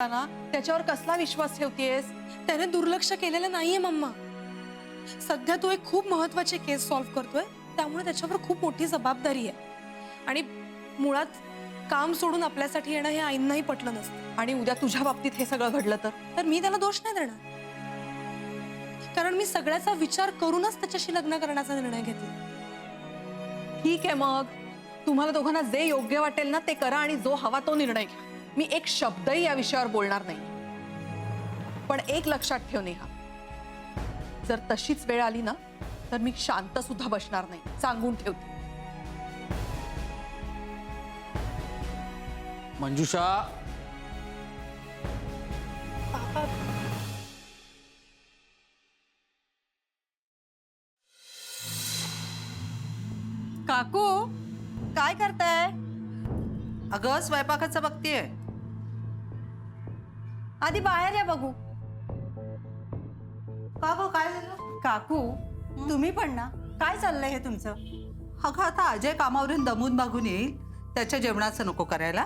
ना त्याच्यावर कसला विश्वास ठेवतेस? त्याने दुर्लक्ष केलेलं नाहीये मम्मा. सध्या तो एक खूप महत्त्वाची केस सॉल्व्ह करतोय, त्यामुळे त्याच्यावर खूप मोठी जबाबदारी आहे. आणि मुळात काम सोडून आपल्यासाठी येणं हे आईंनाही पटलं नसतं. आणि उद्या तुझ्या बाबतीत हे सगळं घडलं तर मी त्याला दोष नाही देणार, कारण मी सगळ्याचा विचार करूनच त्याच्याशी लग्न करण्याचा निर्णय घेतला. ठीक आहे, मग तुम्हाला दोघांना जे योग्य वाटेल ना ते करा आणि जो हवा तो निर्णय घ्या. मी एक शब्दही या विषयावर बोलणार नाही. पण एक लक्षात ठेव नेहा, जर तशीच वेळ आली ना तर मी शांत सुद्धा बसणार नाही, सांगून ठेवते. मंजुषा, काकू काय करताय? अगं स्वयंपाकाचं बघतीये. आधी बाहेर या बघू. का गं काय झालं? काकू तुम्ही पण ना, काय चाललंय हे तुमचं? अगं आता अजय कामावरून दमून भागून येईल, त्याच्या जेवणाचं नको करायला.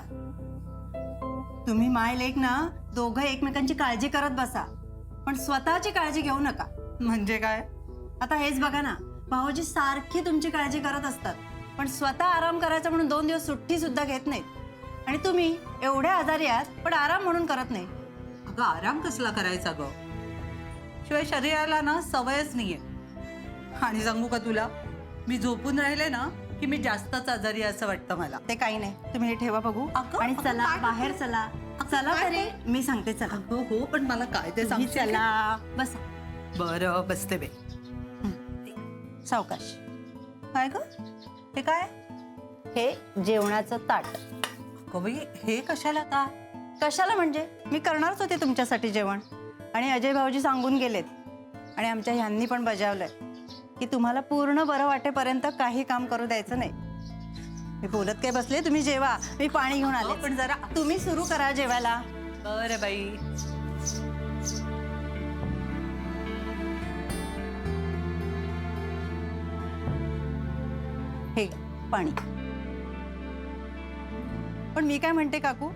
तुम्ही माय लेक ना दोघं एकमेकांची काळजी करत बसा, पण स्वतःची काळजी घेऊ नका. म्हणजे काय? आता हेच बघा ना, भाऊजी सारखी तुमची काळजी करत असतात, पण स्वतः आराम करायचा म्हणून 2 दिवस सुट्टी सुद्धा घेत नाहीत. आणि तुम्ही एवढ्या आजारी आहात पण आराम म्हणून करत नाही. अगं आराम कसला करायचा गं? शिवाय शरीराला ना सवयच नाहीये. आणि सांगू का तुला, मी झोपून राहिले ना की मी जास्तच आजारी असं वाटतं मला. ते काही नाही, तुम्ही हे ठेवा बघू. अगं, आणि अगं, चला काय बाहेर करते? चला. चला काय तरी मी सांगते चला. अगं हो, पण मला काय ते तुम्ही सांगशील? चला बसा. बरं बसते बे. सावकाश. काय ग? हे काय? हे जेवणाचं ताट. अगं बाई, हे कशाला का? कशाला म्हणजे मी करणारच होते तुमच्यासाठी जेवण, आणि अजय भाऊजी सांगून गेलेत आणि आमच्या ह्यांनी पण बजावलंय की तुम्हाला पूर्ण बरं वाटेपर्यंत काही काम करू द्यायचं नाही. मी बोलत काय बसले, तुम्ही जेवा, मी पाणी घेऊन आले. पण जरा तुम्ही सुरू करा जेवायला. बरं बाई. हे पाणी. पण मी काय म्हणते काकू,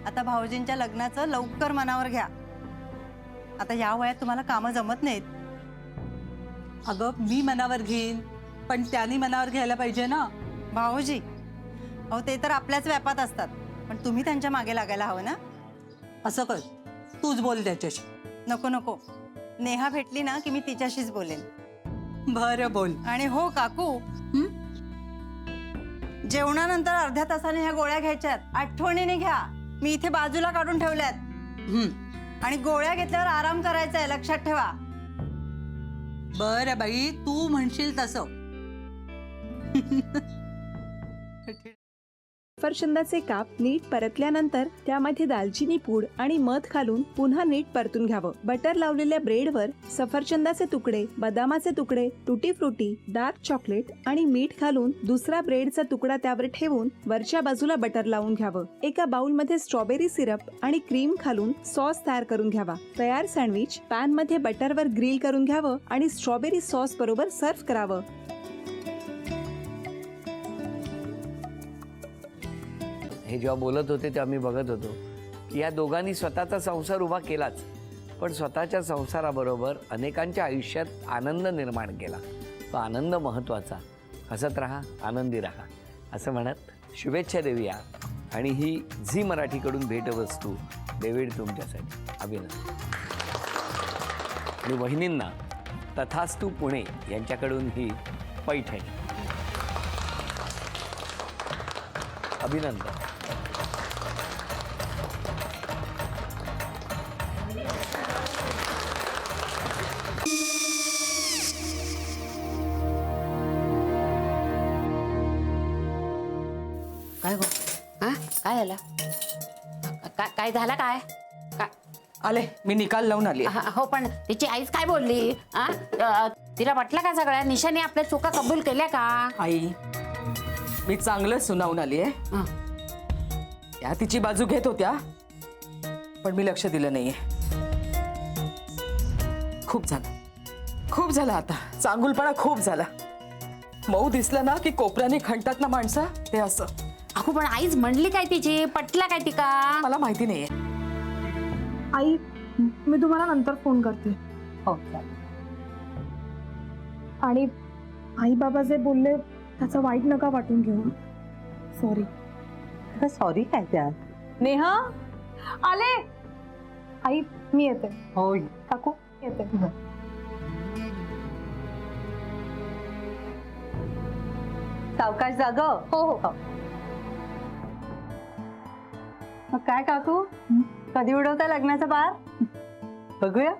आता भाऊजींच्या लग्नाचं लवकर मनावर घ्या. आता या वयात तुम्हाला कामं जमत नाहीत. अगं मी मनावर घेईन, पण त्यांनी मनावर घ्यायला पाहिजे ना. भाऊजी अहो ते तर आपल्याच व्यापात असतात, पण तुम्ही त्यांच्या मागे लागायला हवं ना. असं कर, तूच बोल त्याच्याशी. नको नको, नेहा भेटली ना की मी तिच्याशीच बोलेन. बरं बोल. आणि हो काकू, जेवणानंतर अर्ध्या तासाने ह्या गोळ्या घ्यायच्यात, आठवणीने घ्या. मी इथे बाजूला काढून ठेवल्यात. आणि गोळ्या घेतल्यावर आराम करायचा आहे, लक्षात ठेवा. बरं बाई, तू म्हणशील तसं. सफरचंदाचे काप नीट परतल्यानंतर त्यामध्ये दालचिनी पूड आणि मध घालून पुन्हा नीट परतून घ्यावं. बटर लावलेल्या ब्रेडवर सफरचंदाचे तुकडे, बदामाचे तुकडे, टुटी फ्रुटी, डार्क चॉकलेट आणि मीठ घालून दुसरा ब्रेडचा तुकडा त्यावर ठेवून वरच्या बाजूला बटर लावून घ्यावं. एका बाउलमध्ये स्ट्रॉबेरी सिरप आणि क्रीम घालून सॉस तयार करून घ्यावा. तयार सँडविच पॅन मध्ये बटरवर ग्रिल करून घ्यावं आणि स्ट्रॉबेरी सॉस बरोबर सर्व्ह करावं. हे जेव्हा बोलत होते तेव्हा मी बघत होतो की या दोघांनी स्वतःचा संसार उभा केलाच, पण स्वतःच्या संसाराबरोबर अनेकांच्या आयुष्यात आनंद निर्माण केला. तो आनंद महत्त्वाचा. हसत राहा, आनंदी राहा असं म्हणत शुभेच्छा देऊया. आणि ही झी मराठीकडून भेटवस्तू डेव्हिड तुमच्यासाठी. अभिनंदन. आणि वहिनींना तथास्तू पुणे यांच्याकडून ही पैठणी. अभिनंदन. काय गो? हा काय झालं? काय झालं काय? आले, मी निकाल लावून आली. हो, पण तिची आईच काय बोलली? तिला वाटलं का सगळ्या निशाने आपल्या चुका कबूल केल्या का? आई, मी चांगलं सुनावून आली आहे. त्या तिची बाजू घेत होत्या, पण मी लक्ष दिलं नाहीये. खूप झालं आता. चांगुलपणा खूप झाला. मऊ दिसलं ना की कोपऱ्याने खणतात ना माणसं, ते असं. अगो पण आईच म्हणली काय तिची, पटला काय ती का? मला माहिती नाहीये. आई मी तुम्हाला नंतर फोन करते. हो चालेल. आणि आई बाबा जे बोलले त्याचं वाईट नका वाटून घेऊ. सॉरी. सॉरी काय त्या? नेहा आले. आई मी येते. हो काकू येते. सावकाश जाग. हो हो. मग काय काकू, कधी उडवता लग्नाचा बार? बघूया.